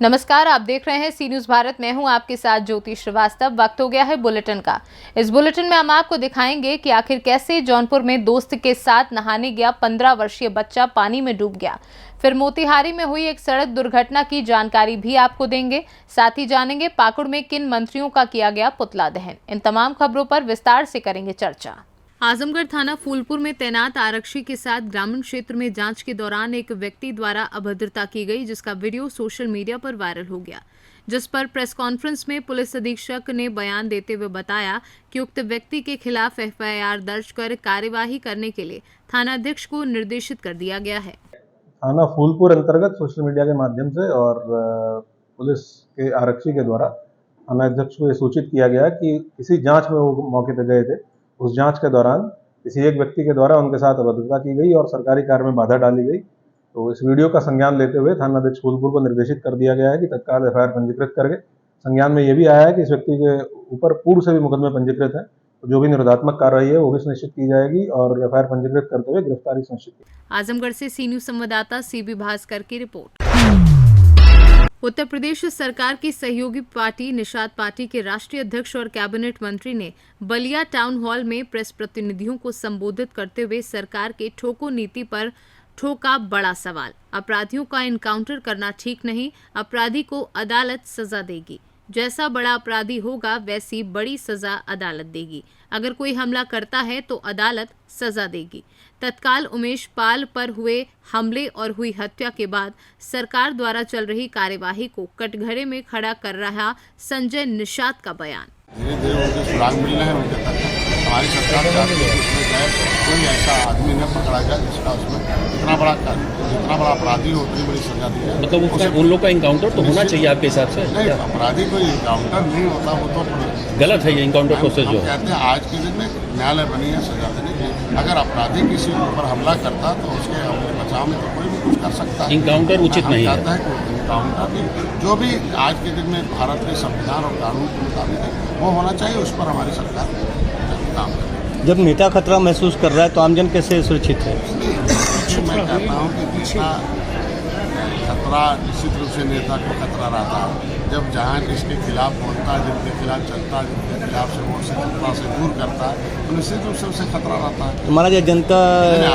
नमस्कार, आप देख रहे हैं सी न्यूज़ भारत। मैं हूं आपके साथ ज्योति श्रीवास्तव। वक्त हो गया है बुलेटिन का। इस बुलेटिन में हम आपको दिखाएंगे कि आखिर कैसे जौनपुर में दोस्त के साथ नहाने गया 15 वर्षीय बच्चा पानी में डूब गया। फिर मोतिहारी में हुई एक सड़क दुर्घटना की जानकारी भी आपको देंगे। साथ ही जानेंगे पाकुड़ में किन मंत्रियों का किया गया पुतला दहन। इन तमाम खबरों पर विस्तार से करेंगे चर्चा। आजमगढ़ थाना फूलपुर में तैनात आरक्षी के साथ ग्रामीण क्षेत्र में जांच के दौरान एक व्यक्ति द्वारा अभद्रता की गई, जिसका वीडियो सोशल मीडिया पर वायरल हो गया। जिस पर प्रेस कॉन्फ्रेंस में पुलिस अधीक्षक ने बयान देते हुए बताया कि उक्त व्यक्ति के खिलाफ FIR दर्ज कर कार्यवाही करने के लिए थानाध्यक्ष को निर्देशित कर दिया गया है। थाना फूलपुर अंतर्गत सोशल मीडिया के माध्यम से और पुलिस के आरक्षी के द्वारा थानाध्यक्ष को ये सूचित किया गया कि किसी जांच में वो मौके पर गए थे। उस जांच के दौरान किसी एक व्यक्ति के द्वारा उनके साथ अभद्रता की गई और सरकारी कार्य में बाधा डाली गई। तो इस वीडियो का संज्ञान लेते हुए थानाध्यक्ष फूलपुर को निर्देशित कर दिया गया है कि तत्काल FIR पंजीकृत करके संज्ञान में ये भी आया है कि इस व्यक्ति के ऊपर पूर्व से भी मुकदमे पंजीकृत है। तो जो भी निरोधात्मक कार्रवाई है वो भी सुनिश्चित की जाएगी और FIR पंजीकृत करते हुए गिरफ्तारी सुनिश्चित की। आजमगढ़ से सी न्यूज़ संवाददाता CB भास्कर की रिपोर्ट। उत्तर प्रदेश सरकार की सहयोगी पार्टी निषाद पार्टी के राष्ट्रीय अध्यक्ष और कैबिनेट मंत्री ने बलिया टाउन हॉल में प्रेस प्रतिनिधियों को संबोधित करते हुए सरकार के ठोको नीति पर ठोका बड़ा सवाल। अपराधियों का इनकाउंटर करना ठीक नहीं, अपराधी को अदालत सजा देगी। जैसा बड़ा अपराधी होगा वैसी बड़ी सजा अदालत देगी। अगर कोई हमला करता है तो अदालत सजा देगी। तत्काल उमेश पाल पर हुए हमले और हुई हत्या के बाद सरकार द्वारा चल रही कार्यवाही को कटघरे में खड़ा कर रहा संजय निषाद का बयान। धीरे धीरे उनके सुराग मिलना है उनके तक। हमारी सरकार चाहती है कि उसमें चाहे कोई ऐसा आदमी न पकड़ा जाए जिसका उसमें जितना बड़ा अपराधी हो उतनी बड़ी सजा दी जाए। मतलब उन लोग का इनकाउंटर तो होना चाहिए आपके हिसाब से? नहीं, अपराधी कोई इनकाउंटर नहीं होता, वो तो गलत है ये इनकाउंटर प्रोसेस जो कहते हैं। आज के दिन में न्यायालय बनी है सजा देने की। अगर अपराधी किसी के ऊपर हमला करता तो उसके बचाव में तो कोई भी कुछ कर सकता है। इनकाउंटर उचित नहीं है। इनकाउंटर भी जो भी आज के दिन में भारत के संविधान और कानून के मुताबिक है वो होना चाहिए। उस पर हमारी सरकार काम करे। जब नेता खतरा महसूस कर रहा है तो आमजन कैसे सुरक्षित है? मैं कहता हूँ कि नेता खतरा निश्चित रूप से नेता को खतरा रहता है। जब जहाँ जिसके खिलाफ बोलता है, जिनके खिलाफ चलता है, जिनके खिलाफ से वोट से खतरा से दूर करता है तो निश्चित रूप से उसे खतरा रहता है। हमारा जो जनता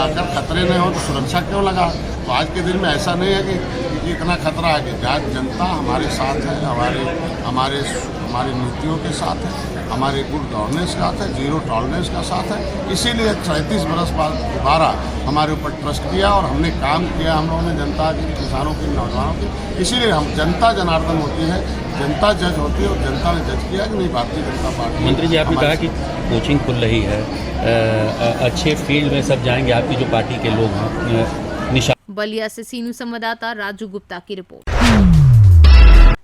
अगर खतरे नहीं हो तो सुरक्षा क्यों लगा? तो आज के दिन में ऐसा नहीं है कि इतना खतरा है कि जनता हमारे साथ है, हमारी नीतियों के साथ है, हमारे गुड गवर्नेंस का साथ है, जीरो टॉलरेंस का साथ है। इसीलिए 37 बरस बाद दोबारा हमारे ऊपर ट्रस्ट किया और हमने काम किया हम लोगों ने जनता की, किसानों की, नौजवानों की। इसीलिए हम जनता जनार्दन होती है, जनता जज होती है और जनता ने जज किया कि नहीं भारतीय जनता पार्टी। मंत्री जी, आपने कहा कि कोचिंग खुल रही है, अच्छे फील्ड में सब जाएंगे आपकी जो पार्टी के लोग हैं। निशा बलिया से सी न्यूज़ संवाददाता राजू गुप्ता की रिपोर्ट।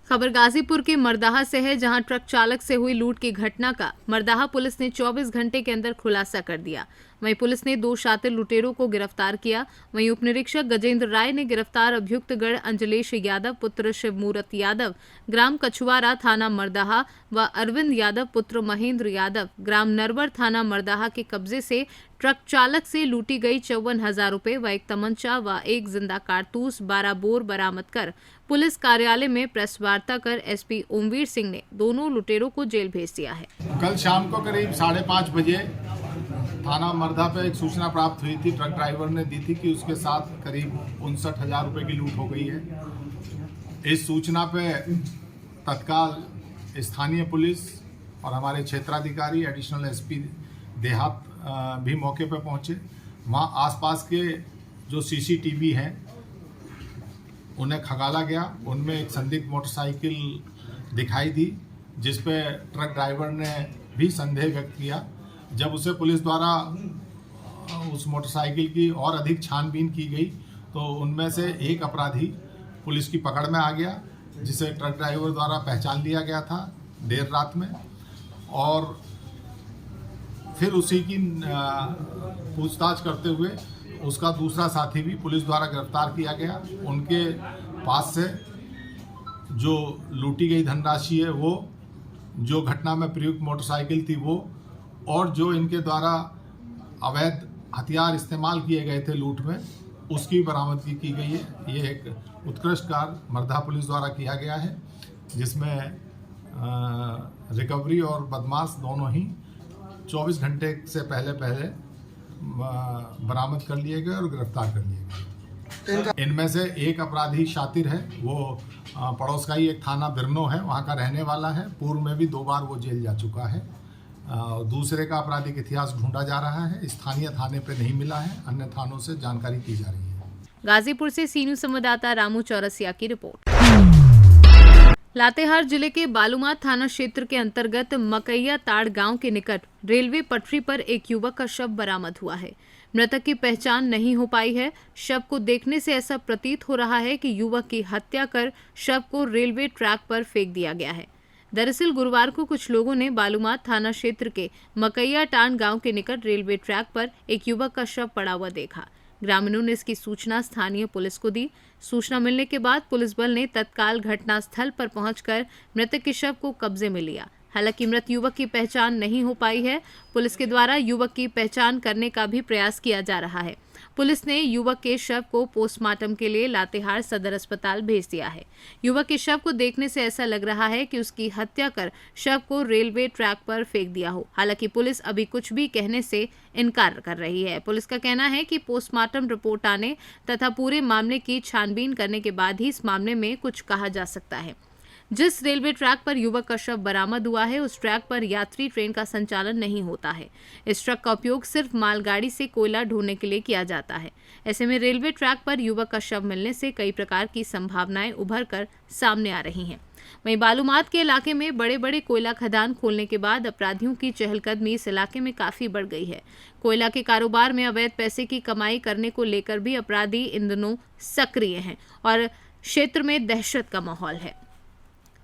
खबर गाजीपुर के मरदाहा से है, जहां ट्रक चालक से हुई लूट की घटना का मरदाहा पुलिस ने 24 घंटे के अंदर खुलासा कर दिया। वहीं पुलिस ने 2 शातिर लुटेरों को गिरफ्तार किया। वहीं उप निरीक्षक गजेंद्र राय ने गिरफ्तार अभियुक्तगढ़ अंजलेश यादव पुत्र शिवमूर्त यादव ग्राम कछुआरा थाना मरदाहा व अरविंद यादव पुत्र महेंद्र यादव ग्राम नरवर थाना मरदाहा के कब्जे से ट्रक चालक से लूटी गई 54,000 रुपए व एक तमंचा व एक जिंदा कारतूस 12 बोर बरामद कर पुलिस कार्यालय में प्रेस वार्ता कर SP ओमवीर सिंह ने दोनों लुटेरों को जेल भेज दिया है। कल शाम को करीब 5:30 बजे थाना मरदा पे एक सूचना प्राप्त हुई थी। ट्रक ड्राइवर ने दी थी कि उसके साथ करीब 59,000 रुपए की लूट हो गई है। इस सूचना पे तत्काल स्थानीय पुलिस और हमारे क्षेत्राधिकारी एडिशनल SP देहात भी मौके पर पहुंचे। वहाँ आसपास के जो CCTV हैं उन्हें खंगाला गया। उनमें एक संदिग्ध मोटरसाइकिल दिखाई दी जिस पे ट्रक ड्राइवर ने भी संदेह व्यक्त किया। जब उसे पुलिस द्वारा उस मोटरसाइकिल की और अधिक छानबीन की गई तो उनमें से एक अपराधी पुलिस की पकड़ में आ गया, जिसे ट्रक ड्राइवर द्वारा पहचान लिया गया था देर रात में। और फिर उसी की पूछताछ करते हुए उसका दूसरा साथी भी पुलिस द्वारा गिरफ्तार किया गया। उनके पास से जो लूटी गई धनराशि है वो, जो घटना में प्रयुक्त मोटरसाइकिल थी वो, और जो इनके द्वारा अवैध हथियार इस्तेमाल किए गए थे लूट में उसकी बरामदगी की गई है। ये एक उत्कृष्ट कार्य मर्दा पुलिस द्वारा किया गया है, जिसमें रिकवरी और बदमाश दोनों ही 24 घंटे से पहले बरामद कर लिए गए और गिरफ्तार कर लिए गए। इनमें से एक अपराधी शातिर है, वो पड़ोस का ही एक थाना बिरनो है, वहाँ का रहने वाला है। पूर्व में भी 2 बार वो जेल जा चुका है। दूसरे का आपराधिक इतिहास ढूंढा जा रहा है, स्थानीय थाने पे नहीं मिला है, अन्य थानों से जानकारी की जा रही है। गाजीपुर से सी न्यूज संवाददाता रामू चौरसिया की रिपोर्ट। लातेहार जिले के बालूमाथ थाना क्षेत्र के अंतर्गत मकैया ताड़ गांव के निकट रेलवे पटरी पर एक युवक का शव बरामद हुआ है। मृतक की पहचान नहीं हो पाई है। शव को देखने से ऐसा प्रतीत हो रहा है कि युवक की हत्या कर शव को रेलवे ट्रैक पर फेंक दिया गया है। दरअसल गुरुवार को कुछ लोगों ने बालूमाथ थाना क्षेत्र के मकैया टांड गांव के निकट रेलवे ट्रैक पर एक युवक का शव पड़ा हुआ देखा। ग्रामीणों ने इसकी सूचना स्थानीय पुलिस को दी। सूचना मिलने के बाद पुलिस बल ने तत्काल घटनास्थल पर पहुंचकर मृतक के शव को कब्जे में लिया। हालांकि मृत युवक की पहचान नहीं हो पाई है। पुलिस के द्वारा युवक की पहचान करने का भी प्रयास किया जा रहा है। पुलिस ने युवक के शव को पोस्टमार्टम के लिए लातेहार सदर अस्पताल भेज दिया है। युवक के शव को देखने से ऐसा लग रहा है कि उसकी हत्या कर शव को रेलवे ट्रैक पर फेंक दिया हो। हालांकि पुलिस अभी कुछ भी कहने से इनकार कर रही है। पुलिस का कहना है कि पोस्टमार्टम रिपोर्ट आने तथा पूरे मामले की छानबीन करने के बाद ही इस मामले में कुछ कहा जा सकता है। जिस रेलवे ट्रैक पर युवक का शव बरामद हुआ है, उस ट्रैक पर यात्री ट्रेन का संचालन नहीं होता है। इस ट्रक का उपयोग सिर्फ मालगाड़ी से कोयला ढोने के लिए किया जाता है। ऐसे में रेलवे ट्रैक पर युवक का शव मिलने से कई प्रकार की संभावनाएं उभर कर सामने आ रही हैं। वहीं बालूमाथ के इलाके में बड़े बड़े कोयला खदान खोलने के बाद अपराधियों की चहलकदमी इस इलाके में काफी बढ़ गई है। कोयला के कारोबार में अवैध पैसे की कमाई करने को लेकर भी अपराधी इन दिनों सक्रिय हैं और क्षेत्र में दहशत का माहौल है।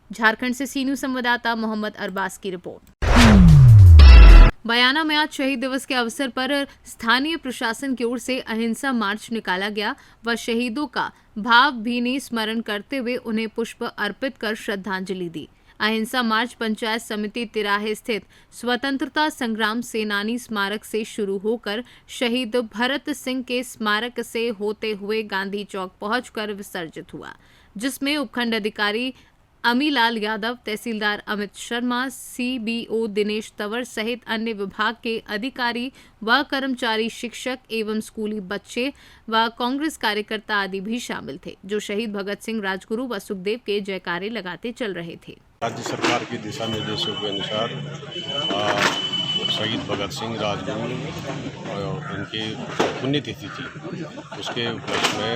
झारखंड से सी न्यूज संवाददाता मोहम्मद अरबाज की रिपोर्ट। बयाना में आज शहीद दिवस के अवसर पर स्थानीय प्रशासन की ओर से अहिंसा मार्च निकाला गया व शहीदों का भावभीनी स्मरण करते हुए उन्हें पुष्प अर्पित कर श्रद्धांजलि दी। अहिंसा मार्च पंचायत समिति तिराहे स्थित स्वतंत्रता संग्राम सेनानी स्मारक से शुरू होकर शहीद भरत सिंह के स्मारक से होते हुए गांधी चौक पहुंचकर विसर्जित हुआ, जिसमें उपखंड अधिकारी अमीलाल यादव, तहसीलदार अमित शर्मा, CBO दिनेश तंवर सहित अन्य विभाग के अधिकारी व कर्मचारी, शिक्षक एवं स्कूली बच्चे व कांग्रेस कार्यकर्ता आदि भी शामिल थे, जो शहीद भगत सिंह, राजगुरु व सुखदेव के जयकारे लगाते चल रहे थे। राज्य सरकार के दिशा निर्देशों के अनुसार शहीद भगत सिंह, राजगुरु और उनकी पुण्यतिथि थी, उसके उपलक्ष्य में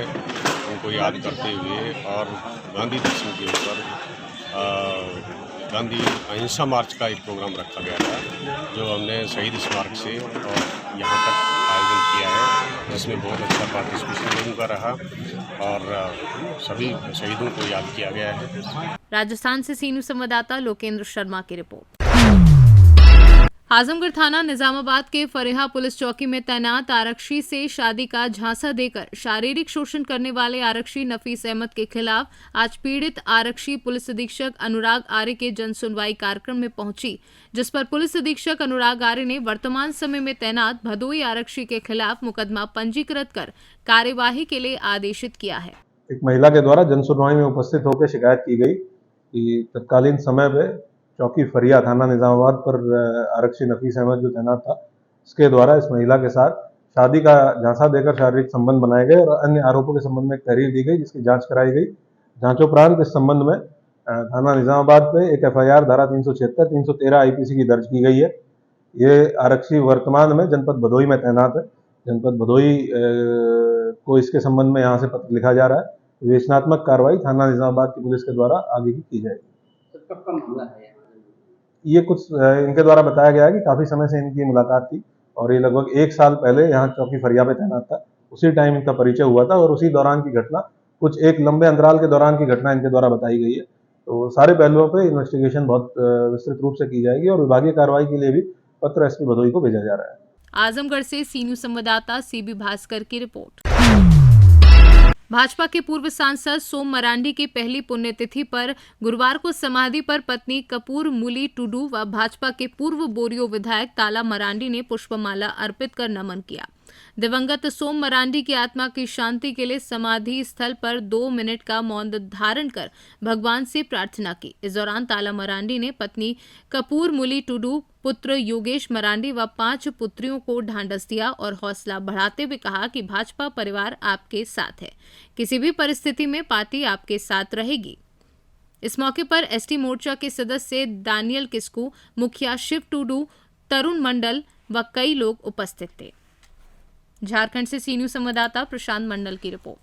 उनको याद करते हुए और गांधी दर्शन के ऊपर गांधी अहिंसा मार्च का एक प्रोग्राम रखा गया था, जो हमने शहीद स्मारक से और यहाँ तक आयोजन किया है, जिसमें बहुत अच्छा पार्टिसिपेशन लोगों का रहा और सभी शहीदों को याद किया गया है। राजस्थान से सी न्यूज संवाददाता लोकेंद्र शर्मा की रिपोर्ट। आजमगढ़ थाना निजामाबाद के फरेहा पुलिस चौकी में तैनात आरक्षी से शादी का झांसा देकर शारीरिक शोषण करने वाले आरक्षी नफीस अहमद के खिलाफ आज पीड़ित आरक्षी पुलिस अधीक्षक अनुराग आर्य के जन सुनवाई कार्यक्रम में पहुंची, जिस पर पुलिस अधीक्षक अनुराग आर्य ने वर्तमान समय में तैनात भदोई आरक्षी के खिलाफ मुकदमा पंजीकृत कर कार्यवाही के लिए आदेशित किया है। एक महिला के द्वारा जन सुनवाई में उपस्थित होकर शिकायत की गई कि तत्कालीन समय पे चौकी फरिया थाना निजामाबाद पर आरक्षी नफीस अहमद जो तैनात था, इसके द्वारा इस महिला के साथ शादी का झांसा देकर शारीरिक संबंध बनाए गए और अन्य आरोपों के संबंध में एक तहरीर दी गई, जिसकी जांच कराई गई। जांचोपरांत इस संबंध में थाना निजामाबाद पे एक FIR धारा 376, 313 IPC की दर्ज की गई है। ये आरक्षी वर्तमान में जनपद भदोई में तैनात है। जनपद भदोई को इसके संबंध में यहाँ से पत्र लिखा जा रहा है। विवेचनात्मक कार्रवाई थाना निजामाबाद की पुलिस के द्वारा आगे की जाएगी। कब का मामला है? ये कुछ इनके द्वारा बताया गया है कि काफी समय से इनकी मुलाकात थी और ये लगभग 1 साल पहले यहाँ चौकी फरिया पे तैनात था। उसी टाइम इनका परिचय हुआ था और उसी दौरान की घटना, कुछ एक लंबे अंतराल के दौरान की घटना इनके द्वारा बताई गई है। तो सारे पहलुओं पे इन्वेस्टिगेशन बहुत विस्तृत रूप से की जाएगी और विभागीय कार्रवाई के लिए भी पत्र SP भदोई को भेजा जा रहा है। आजमगढ़ से सी न्यूज संवाददाता CB भास्कर की रिपोर्ट। भाजपा के पूर्व सांसद सोम मरांडी की पहली पुण्यतिथि पर गुरुवार को समाधि पर पत्नी कपूर मुली टुडू व भाजपा के पूर्व बोरियो विधायक ताला मरांडी ने पुष्पमाला अर्पित कर नमन किया। दिवंगत सोम मरांडी की आत्मा की शांति के लिए समाधि स्थल पर 2 मिनट का मौन धारण कर भगवान से प्रार्थना की। इस दौरान ताला मरांडी ने पत्नी कपूर मुली टुडू, पुत्र योगेश मरांडी व 5 पुत्रियों को ढांढस दिया और हौसला बढ़ाते हुए कहा कि भाजपा परिवार आपके साथ है, किसी भी परिस्थिति में पार्टी आपके साथ रहेगी। इस मौके पर एसटी मोर्चा के सदस्य दानियल किस्कू, मुखिया शिव टुडू, तरुण मंडल व कई लोग उपस्थित थे। झारखंड से सी न्यूज संवाददाता प्रशांत मंडल की रिपोर्ट।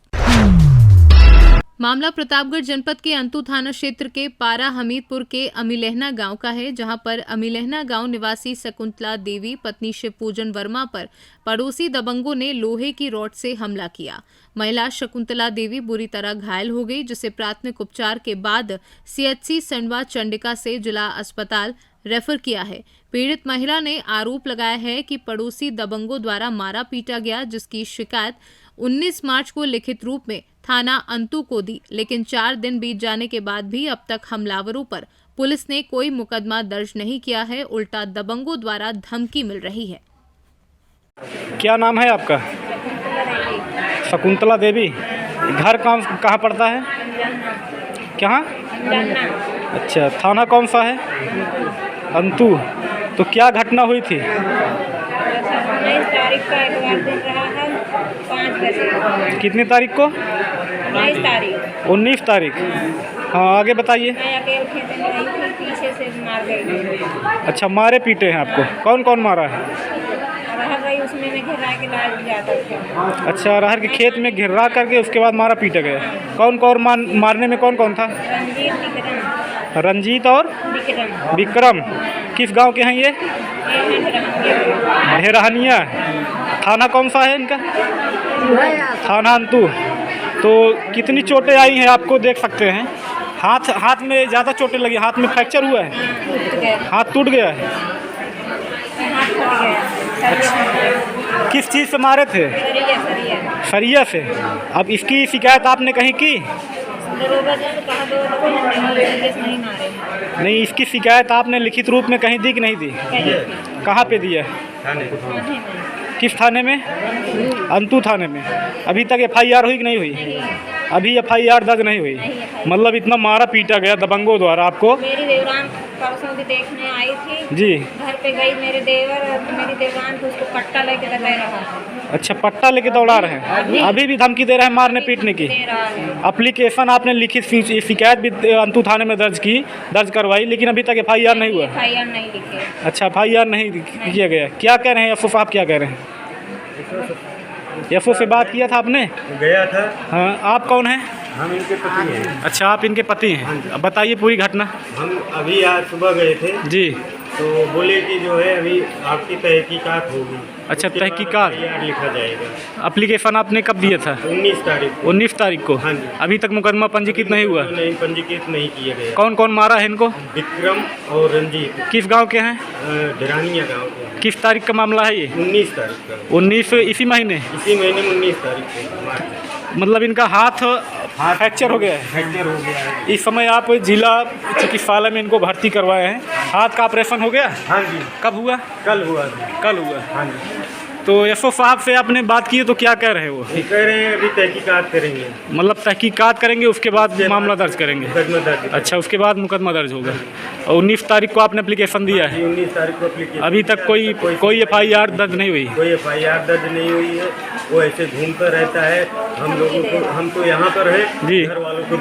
मामला प्रतापगढ़ जनपद के अंतु थाना क्षेत्र के पारा हमीदपुर के अमीलहना गांव का है, जहां पर अमीलहना गांव निवासी शकुंतला देवी पत्नी शिवपूजन वर्मा पर पड़ोसी दबंगों ने लोहे की रॉड से हमला किया। महिला शकुंतला देवी बुरी तरह घायल हो गई, जिसे प्राथमिक उपचार के बाद सीएचसी संडवा चंडिका से जिला अस्पताल रेफर किया है। पीड़ित महिला ने आरोप लगाया है कि पड़ोसी दबंगों द्वारा मारा पीटा गया, जिसकी शिकायत 19 मार्च को लिखित रूप में थाना अंतु को दी, लेकिन 4 दिन बीत जाने के बाद भी अब तक हमलावरों पर पुलिस ने कोई मुकदमा दर्ज नहीं किया है, उल्टा दबंगों द्वारा धमकी मिल रही है। क्या नाम है आपका? शकुंतला देवी। घर कहाँ पड़ता है? कहाँ? अच्छा, थाना कौन सा है? अंतु। तो क्या घटना हुई थी? 19 तारीख का एक बार दिन रहा है 5 बजे। कितनी तारीख को? 19 तारीख। 19 तारीख। हाँ, आगे बताइए। मैं अकेले खेत में रही थी, पीछे से मार गई। अच्छा, मारे पीटे हैं आपको? कौन कौन मारा है? रह गई उसमें मैं घिरा के लाज जाता था। अच्छा, अरहर के खेत में घिरा करके उसके बाद मारा पीटा गया। कौन कौन मारने में कौन कौन था? रंजीत और विक्रम। किस गांव के हैं ये? हेरहनिया। थाना कौन सा है इनका? थाना अंतु। तो कितनी चोटें आई हैं आपको देख सकते हैं? हाथ में ज़्यादा चोटें लगी, हाथ में फ्रैक्चर हुआ है, हाथ टूट गया है। अच्छा, किस चीज़ से मारे थे? सरिया से। अब इसकी शिकायत आपने कहीं की? नहीं, इसकी शिकायत आपने लिखित रूप में कहीं दी कि नहीं दी? कहाँ पे दी है? किस थाने में? अंतु थाने में। अभी तक एफआईआर हुई कि नहीं हुई? अभी एफआईआर दर्ज नहीं हुई। मतलब इतना मारा पीटा गया दबंगों द्वारा आपको? मेरी देवरान परसों भी देखने आई थी जी। घर पे गई, मेरे देवर मेरी देवरान को उसको पट्टा लेके दबा रहा है। अच्छा, पट्टा लेके दौड़ा रहे हैं? अभी भी धमकी दे रहे हैं मारने पीटने की? दे रहा है। एप्लीकेशन आपने लिखित शिकायत भी अंतु थाने में दर्ज करवाई, लेकिन अभी तक एफआईआर नहीं हुआ? एफआईआर नहीं लिखे। अच्छा, एफआईआर नहीं किया गया। क्या कह रहे हैं एफओ साहब, क्या कह रहे हैं? एफओ से बात किया था आपने? गया था। हाँ, आप कौन हैं? हम इनके पति हैं। अच्छा, आप इनके पति हैं। अब बताइए पूरी घटना। हम अभी आज सुबह गए थे जी। तो बोले कि जो है अभी आपकी तहकीकात होगी। अच्छा, तहकीकात लिखा जाएगा। एप्लीकेशन आपने कब दिया था? 19 तारीख को। 19 तारीख को? हाँ जी। अभी तक मुकदमा पंजीकृत नहीं हुआ? नहीं, पंजीकृत नहीं किया गया। कौन कौन मारा है इनको? विक्रम और रंजीत। किस गांव के हैं? ढेरानिया गाँव के। किस तारीख का मामला है ये? 19 तारीख का। 19 इसी महीने? इसी महीने में 19 तारीख को। मतलब इनका हाथ फ्रैक्चर हो गया है? फ्रैक्चर हो गया है। इस समय आप जिला चिकित्सालय में इनको भर्ती करवाए हैं। हाथ का ऑपरेशन हो गया? हाँ जी। कब हुआ? कल हुआ। कल हुआ। हाँ जी। तो एसओ साहब से आपने बात की तो क्या कह रहे हैं वो? कह रहे हैं अभी तहकीकात करेंगे। मतलब तहकीकात करेंगे, उसके बाद मामला दर्ज करेंगे? मुकदमा दर्ज। अच्छा, उसके बाद मुकदमा दर्ज होगा। और 19 तारीख को आपने एप्लीकेशन दिया है? 19 तारीख को एप्लीकेशन। अभी तक कोई एफआईआर दर्ज नहीं हुई? कोई एफआईआर दर्ज नहीं हुई है। वो ऐसे घूमता रहता है। हम तो यहाँ पर है जी। घर वालों को।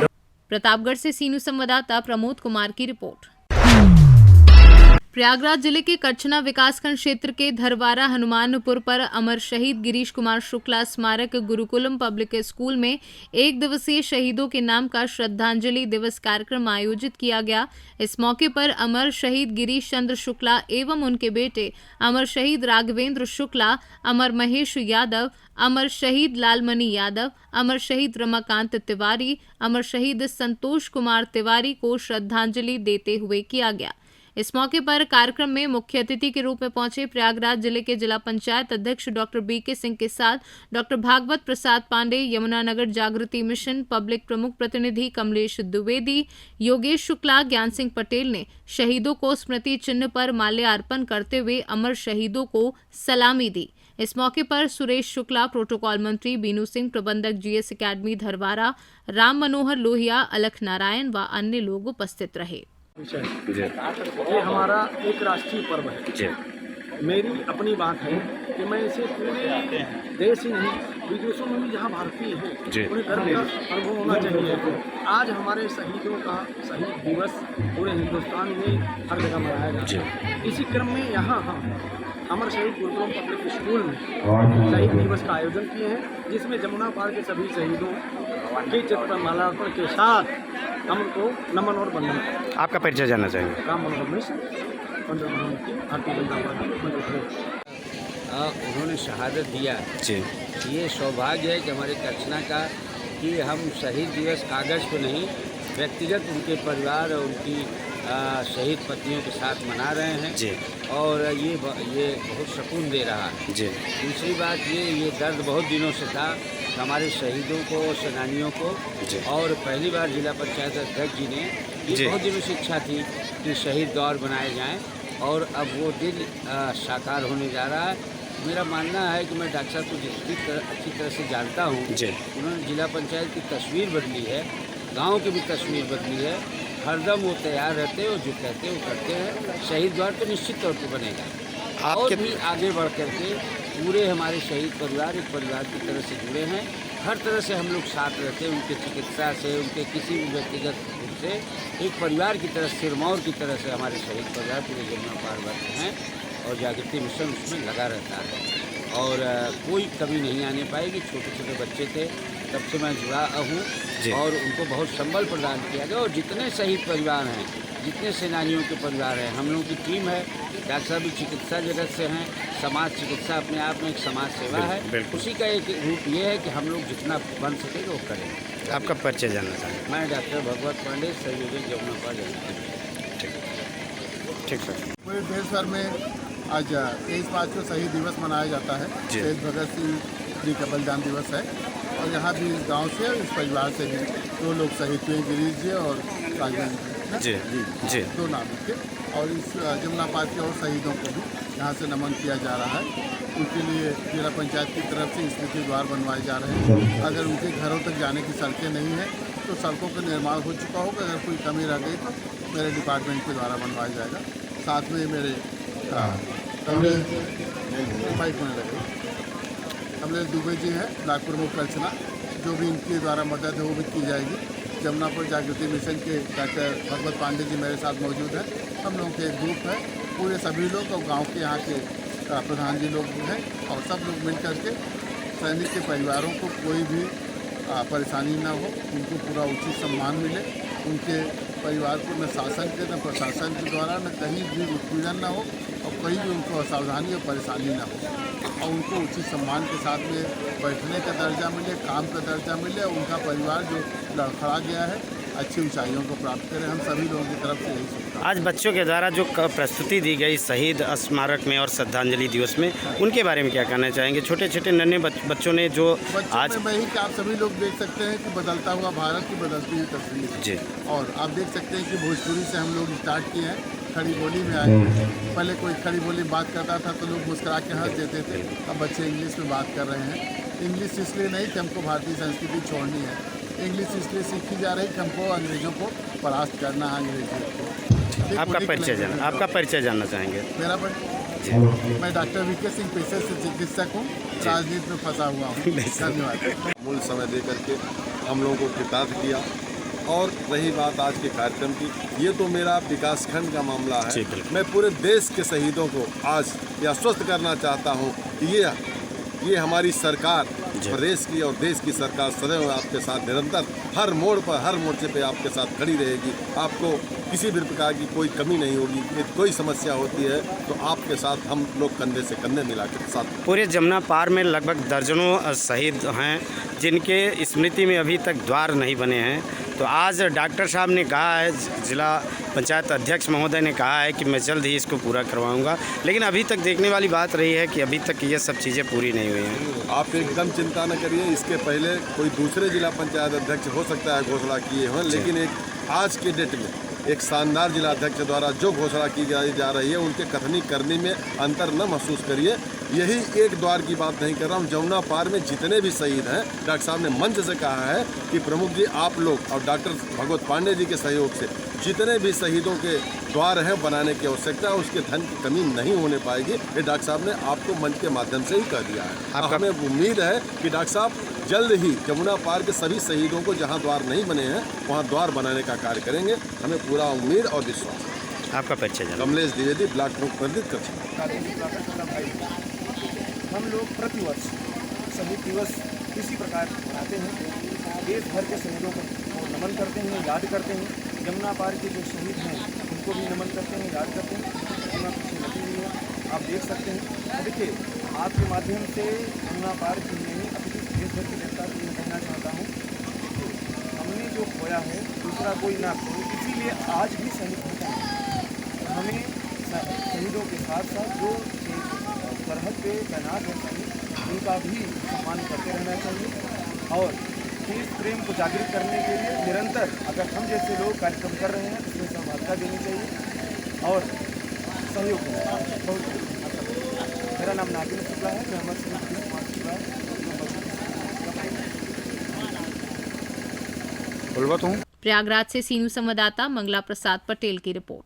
प्रतापगढ़ से सी न्यूज संवाददाता प्रमोद कुमार की रिपोर्ट। प्रयागराज जिले के कच्छना विकासखंड क्षेत्र के धरवारा हनुमानपुर पर अमर शहीद गिरीश कुमार शुक्ला स्मारक गुरुकुलम पब्लिक स्कूल में 1 दिवसीय शहीदों के नाम का श्रद्धांजलि दिवस कार्यक्रम आयोजित किया गया। इस मौके पर अमर शहीद गिरीश चंद्र शुक्ला एवं उनके बेटे अमर शहीद राघवेंद्र शुक्ला, अमर महेश यादव, अमर शहीद लालमणि यादव, अमर शहीद रमाकांत तिवारी, अमर शहीद संतोष कुमार तिवारी को श्रद्धांजलि देते हुए किया गया। इस मौके पर कार्यक्रम में मुख्य अतिथि के रूप में पहुंचे प्रयागराज जिले के जिला पंचायत अध्यक्ष डॉक्टर बीके सिंह के साथ डॉक्टर भागवत प्रसाद पांडे, यमुनानगर जागृति मिशन पब्लिक प्रमुख प्रतिनिधि कमलेश द्विवेदी, योगेश शुक्ला, ज्ञान सिंह पटेल ने शहीदों को स्मृति चिन्ह पर माल्यार्पण करते हुए अमर शहीदों को सलामी दी। इस मौके पर सुरेश शुक्ला, प्रोटोकॉल मंत्री बीनू सिंह, प्रबंधक जीएस एकेडमी धरवारा, राम मनोहर लोहिया, अलख नारायण व अन्य लोग उपस्थित रहे। ये हमारा एक राष्ट्रीय पर्व है। मेरी अपनी बात है कि मैं इसे पूरे देश ही नहीं, विदेशों में भी जहाँ भारतीय हैं उन्हें गर्व का अनुभव होना चाहिए। आज हमारे शहीदों का शहीद दिवस पूरे हिंदुस्तान में हर जगह मनाया जाता है। इसी क्रम में यहाँ हम अमर शहीद गुरुकुलम पब्लिक स्कूल में शहीद दिवस का आयोजन किए हैं, जिसमें जमुना पार के सभी शहीदों के चित्र पर माल्यार्पण के साथ हम उनको नमन और वंदन। आपका परिचय जानना चाहेंगे? राम मनोहर मिश्र, मंडल महामंत्री, भारतीय जनता पार्टी मंडल प्रदेश। उन्होंने शहादत दिया जी। ये सौभाग्य है कि हमारे कचना का कि हम शहीद दिवस कागज़ पे नहीं, व्यक्तिगत उनके परिवार और उनकी शहीद पत्नियों के साथ मना रहे हैं जी। और ये बहुत सुकून दे रहा है जी। दूसरी बात ये दर्द बहुत दिनों से था हमारे शहीदों को, सेनानियों को जी। और पहली बार जिला पंचायत अध्यक्ष जी ने ये बहुत दिनों से इच्छा थी कि शहीद द्वार बनाए जाएं और अब वो दिन साकार होने जा रहा है। मेरा मानना है कि मैं डॉक्टर साहब को जितनी अच्छी तरह से जानता हूँ, उन्होंने जिला पंचायत की तस्वीर बदली है, गांव की भी तस्वीर बदली है। हरदम वो तैयार रहते हैं और जो कहते हैं वो करते हैं। शहीद द्वार तो निश्चित तौर पर बनेगा और भी आगे बढ़ करके पूरे हमारे शहीद परिवार एक परिवार की तरह से जुड़े हैं। हर तरह से हम लोग साथ रहते हैं, उनके चिकित्सा से, उनके किसी भी व्यक्तिगत रूप से एक परिवार की तरह, सिरमौर की तरह से हमारे शहीद परिवार पूरे जमुना पार वर्ग हैं और जागृति मिशन उसमें लगा रहता है और कोई कमी नहीं आने पाएगी। छोटे छोटे बच्चे थे तब से मैं जुड़ा हूँ और उनको बहुत संबल प्रदान किया गया और जितने शहीद परिवार हैं, जितने सेनानियों के परिवार हैं, हम लोगों की टीम है। डॉक्टर साहब भी चिकित्सा जगत से हैं, समाज चिकित्सा अपने आप में एक समाज सेवा है। उसी का एक रूप ये है कि हम लोग जितना बन सके वो करें। आपका परिचय जानना चाहेंगे? मैं डॉक्टर भगवत पांडे, संयोजक जमुना पार जनता। ठीक सर। पूरे देश भर में आज 23 मार्च को शहीद दिवस मनाया जाता है। शहीद भगत सिंह जी का बलिदान दिवस है और यहाँ भी इस गांव से, इस परिवार से भी 2 लोग शहीद हुए, गिरीश जी और राजन जी जी 2 नाम के। और इस जमुना पार के और शहीदों को भी यहाँ से नमन किया जा रहा है। उनके लिए जिला पंचायत की तरफ से स्मृति द्वार बनवाए जा रहे हैं। अगर उनके घरों तक जाने की सड़कें नहीं हैं तो सड़कों का निर्माण हो चुका होगा। अगर कोई कमी रह गई तो मेरे डिपार्टमेंट के द्वारा बनवाया जाएगा। साथ में मेरे बाइक होने लगे कमलेश दुबे जी हैं, ब्लॉक प्रमुख कल्चना, जो भी इनके द्वारा मदद है वो भी की जाएगी। जमुना पर जागृति मिशन के डॉक्टर भगवत पांडे जी मेरे साथ मौजूद हैं। हम लोगों के एक ग्रुप है, पूरे सभी लोग और गांव के यहाँ के प्रधान जी लोग हैं और सब लोग मिल करके सैनिक के परिवारों को कोई भी परेशानी ना हो, उनको पूरा उचित सम्मान मिले, उनके परिवार को न शासन के न प्रशासन के द्वारा न कहीं भी उत्पीड़न ना हो और कहीं भी उनको असावधानी और परेशानी ना हो और उनको उचित सम्मान के साथ में बैठने का दर्जा मिले, काम का दर्जा मिले। उनका परिवार जो लड़खड़ा गया है अच्छी ऊंचाइयों को प्राप्त करें। हम सभी लोगों की तरफ से यही सोचते हैं। आज बच्चों के द्वारा जो प्रस्तुति दी गई शहीद स्मारक में और श्रद्धांजलि दिवस में, उनके बारे में क्या कहना चाहेंगे? छोटे छोटे नन्हे बच्चों ने जो आज मैं ही कि आप सभी लोग देख सकते हैं कि बदलता हुआ भारत की बदलती हुई तस्वीर जी। और आप देख सकते हैं कि भोजपुरी से हम लोग स्टार्ट किए हैं, खड़ी बोली में आए। पहले कोई खड़ी बोली में बात करता था तो लोग मुस्करा के हंस देते थे, अब बच्चे इंग्लिश में बात कर रहे हैं। इंग्लिश इसलिए नहीं कि हमको भारतीय संस्कृति छोड़नी है, इंग्लिश इसलिए सीखी जा रही है कि हमको अंग्रेजों को परास्त करना है, अंग्रेजों को। आपका परिचय जानना चाहेंगे? मेरा परिचय, मैं डॉक्टर वीके सिंह पेशे से चिकित्सक हूँ, राजनीति में फंसा हुआ हूँ। धन्यवाद। मूल समय दे करके हम लोगों को कृतार्थ किया। और रही बात आज के कार्यक्रम की, ये तो मेरा विकासखंड का मामला है। मैं पूरे देश के शहीदों को आज ये आश्वस्त करना चाहता हूँ कि ये हमारी सरकार, प्रदेश की और देश की सरकार सदैव आपके साथ निरंतर हर मोड़ पर, हर मोर्चे पे आपके साथ खड़ी रहेगी। आपको किसी भी प्रकार की कोई कमी नहीं होगी। यदि कोई समस्या होती है तो आपके साथ हम लोग कंधे से कंधे मिला के साथ। पूरे जमुना पार में लगभग दर्जनों शहीद हैं जिनके स्मृति में अभी तक द्वार नहीं बने हैं। तो आज डॉक्टर साहब ने कहा है, जिला पंचायत अध्यक्ष महोदय ने कहा है कि मैं जल्द ही इसको पूरा करवाऊंगा, लेकिन अभी तक देखने वाली बात रही है कि अभी तक ये सब चीज़ें पूरी नहीं हुई हैं। आप एकदम चिंता न करिए, इसके पहले कोई दूसरे जिला पंचायत अध्यक्ष हो सकता है घोषणा किए हों, लेकिन एक आज के डेट में एक शानदार जिला अध्यक्ष द्वारा जो घोषणा की जा रही है, उनके कथनी करनी में अंतर न महसूस करिए। यही एक द्वार की बात नहीं कर रहा हूँ, जमुना पार में जितने भी शहीद हैं, डॉक्टर साहब ने मंच से कहा है कि प्रमुख जी आप लोग और डॉक्टर भगवत पांडे जी के सहयोग से जितने भी शहीदों के द्वार हैं बनाने की आवश्यकता है, उसके धन की कमी नहीं होने पाएगी। ये डॉक्टर साहब ने आपको मंच के माध्यम से ही कह दिया है। हमें उम्मीद है कि डॉक्टर साहब जल्द ही जमुना पार के सभी शहीदों को जहाँ द्वार नहीं बने हैं वहाँ द्वार बनाने का कार्य करेंगे। हमें पूरा उम्मीद और विश्वास है। आपका परिचय जाना। कमलेश द्विवेदी, ब्लॉक प्रमुख प्रदीप कर। हम लोग प्रतिवर्ष शहीद दिवस इसी प्रकार मनाते हैं। देश भर के शहीदों को नमन करते हैं, याद करते हैं। यमुना पार के जो शहीद हैं उनको भी नमन करते हैं, याद करते हैं। यमुना पीछे लगी हुई है, आप देख सकते हैं। देखिए, आपके माध्यम से यमुना पार की नहीं अपनी देश भर की जनता को मैं कहना चाहता हूँ, हमने जो खोया है दूसरा कोई ना खोए, इसीलिए आज भी शहीद होता है। हमें शहीदों के साथ साथ जो सरहद पे तैनात है शहीद, उनका भी सम्मान करते रहना चाहिए और देश प्रेम को जागृत करने के लिए निरंतर अगर हम जैसे लोग कार्यक्रम कर रहे हैं उसमें सहभागिता देनी चाहिए और सहयोग करना चाहिए। बहुत मेरा नाम नागिन शुक्ला है, मैं अमर सिंह कुमार शुक्ला हूँ। प्रयागराज से सीनू संवाददाता मंगला प्रसाद पटेल की रिपोर्ट।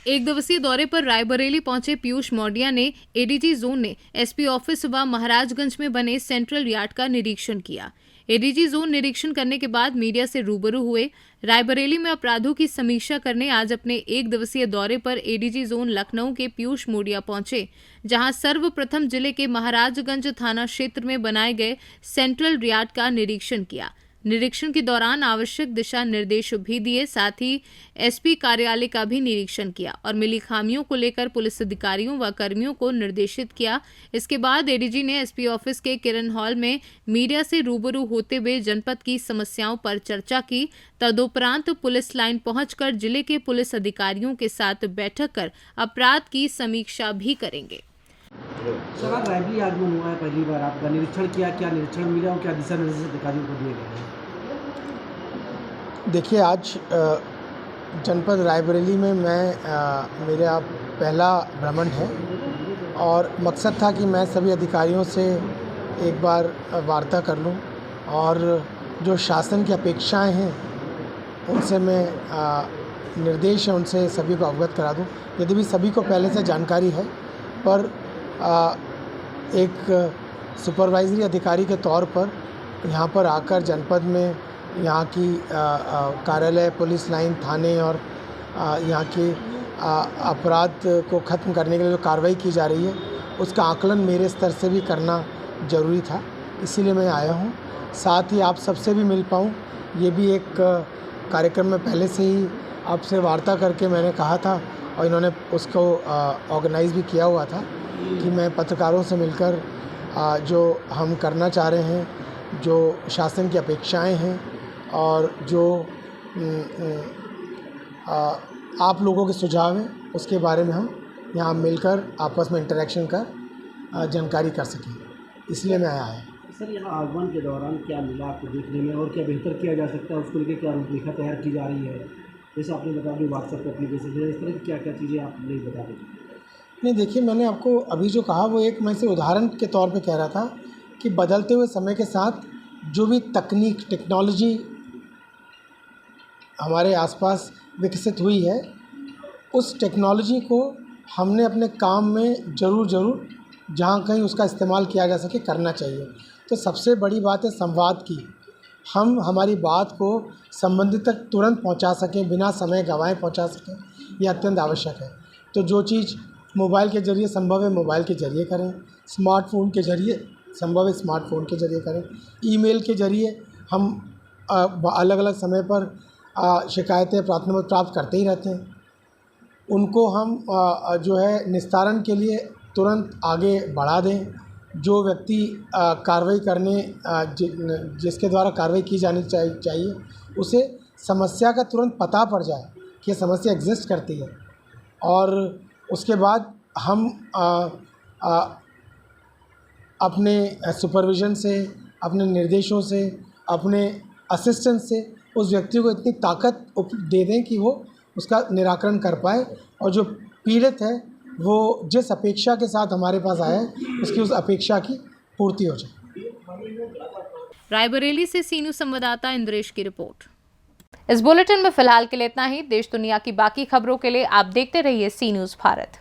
एक दिवसीय दौरे पर रायबरेली पहुंचे पीयूष मौर्या ने एडीजी जोन ने एसपी ऑफिस व महाराजगंज में बने सेंट्रल यार्ड का निरीक्षण किया। एडीजी जोन निरीक्षण करने के बाद मीडिया से रूबरू हुए। रायबरेली में अपराधों की समीक्षा करने आज अपने एक दिवसीय दौरे पर एडीजी जोन लखनऊ के पीयूष मौर्या पहुंचे, जहां सर्वप्रथम जिले के महाराजगंज थाना क्षेत्र में बनाए गए सेंट्रल यार्ड का निरीक्षण किया। निरीक्षण के दौरान आवश्यक दिशा निर्देश भी दिए, साथ ही एसपी कार्यालय का भी निरीक्षण किया और मिली खामियों को लेकर पुलिस अधिकारियों व कर्मियों को निर्देशित किया। इसके बाद एडीजी ने एसपी ऑफिस के किरण हॉल में मीडिया से रूबरू होते हुए जनपद की समस्याओं पर चर्चा की। तदुपरांत पुलिस लाइन पहुंचकर जिले के पुलिस अधिकारियों के साथ बैठक कर अपराध की समीक्षा भी करेंगे। सर, आज रायबरेली आगमन हुआ है, पहली बार आपका निरीक्षण किया, क्या निरीक्षण मिला और क्या दिशा निर्देश अधिकारियों को दिए गए हैं? देखिए, आज जनपद रायबरेली में मेरा पहला भ्रमण है और मकसद था कि मैं सभी अधिकारियों से एक बार वार्ता कर लूं और जो शासन की अपेक्षाएं हैं उनसे मैं निर्देश है उनसे सभी को अवगत करा दूं। यदि भी सभी को पहले से जानकारी है, पर एक सुपरवाइजरी अधिकारी के तौर पर यहाँ पर आकर जनपद में यहाँ की कार्यालय, पुलिस लाइन, थाने और यहाँ के अपराध को ख़त्म करने के लिए जो कार्रवाई की जा रही है उसका आकलन मेरे स्तर से भी करना ज़रूरी था, इसीलिए मैं आया हूँ। साथ ही आप सबसे भी मिल पाऊँ, ये भी एक कार्यक्रम में पहले से ही आपसे वार्ता करके मैंने कहा था और इन्होंने उसको ऑर्गेनाइज़ भी किया हुआ था कि मैं पत्रकारों से मिलकर जो हम करना चाह रहे हैं, जो शासन की अपेक्षाएं हैं और जो आप लोगों के सुझाव हैं उसके बारे में हम यहाँ मिलकर आपस में इंटरेक्शन कर जानकारी कर सकें, इसलिए मैं आया है। सर, यहाँ आगमन के दौरान क्या मिला आपको देखने में और क्या बेहतर किया जा सकता है, उसको लेकर क्या रूपरेखा तैयार की जा रही है? जैसे आपने बता दी व्हाट्सएप एप्लीकेशन है, इस तरह की क्या क्या चीज़ें आप नहीं बता दें? नहीं, देखिए, मैंने आपको अभी जो कहा वो एक मैं से उदाहरण के तौर पे कह रहा था कि बदलते हुए समय के साथ जो भी तकनीक, टेक्नोलॉजी हमारे आसपास विकसित हुई है, उस टेक्नोलॉजी को हमने अपने काम में ज़रूर जहाँ कहीं उसका इस्तेमाल किया जा सके करना चाहिए। तो सबसे बड़ी बात है संवाद की। हम हमारी बात को संबंधित तक तुरंत पहुँचा सकें, बिना समय गंवाए पहुँचा सकें, यह अत्यंत आवश्यक है। तो जो चीज़ मोबाइल के ज़रिए संभव है मोबाइल के ज़रिए करें, स्मार्टफोन के ज़रिए संभव है स्मार्टफोन के ज़रिए करें, ईमेल के ज़रिए हम अलग अलग समय पर शिकायतें प्राप्त करते ही रहते हैं, उनको हम जो है निस्तारण के लिए तुरंत आगे बढ़ा दें। जो व्यक्ति कार्रवाई करने जिसके द्वारा कार्रवाई की जानी चाहिए उसे समस्या का तुरंत पता पड़ जाए कि ये समस्या एग्जिस्ट करती है और उसके बाद हम अपने सुपरविज़न से, अपने निर्देशों से, अपने असिस्टेंस से उस व्यक्ति को इतनी ताकत दे दें कि वो उसका निराकरण कर पाए और जो पीड़ित है वो जिस अपेक्षा के साथ हमारे पास आया है उसकी उस अपेक्षा की पूर्ति हो जाए। रायबरेली से सी न्यूज़ संवाददाता इंद्रेश की रिपोर्ट। इस बुलेटिन में फिलहाल के लिए इतना ही। देश दुनिया की बाकी खबरों के लिए आप देखते रहिए सी न्यूज़ भारत।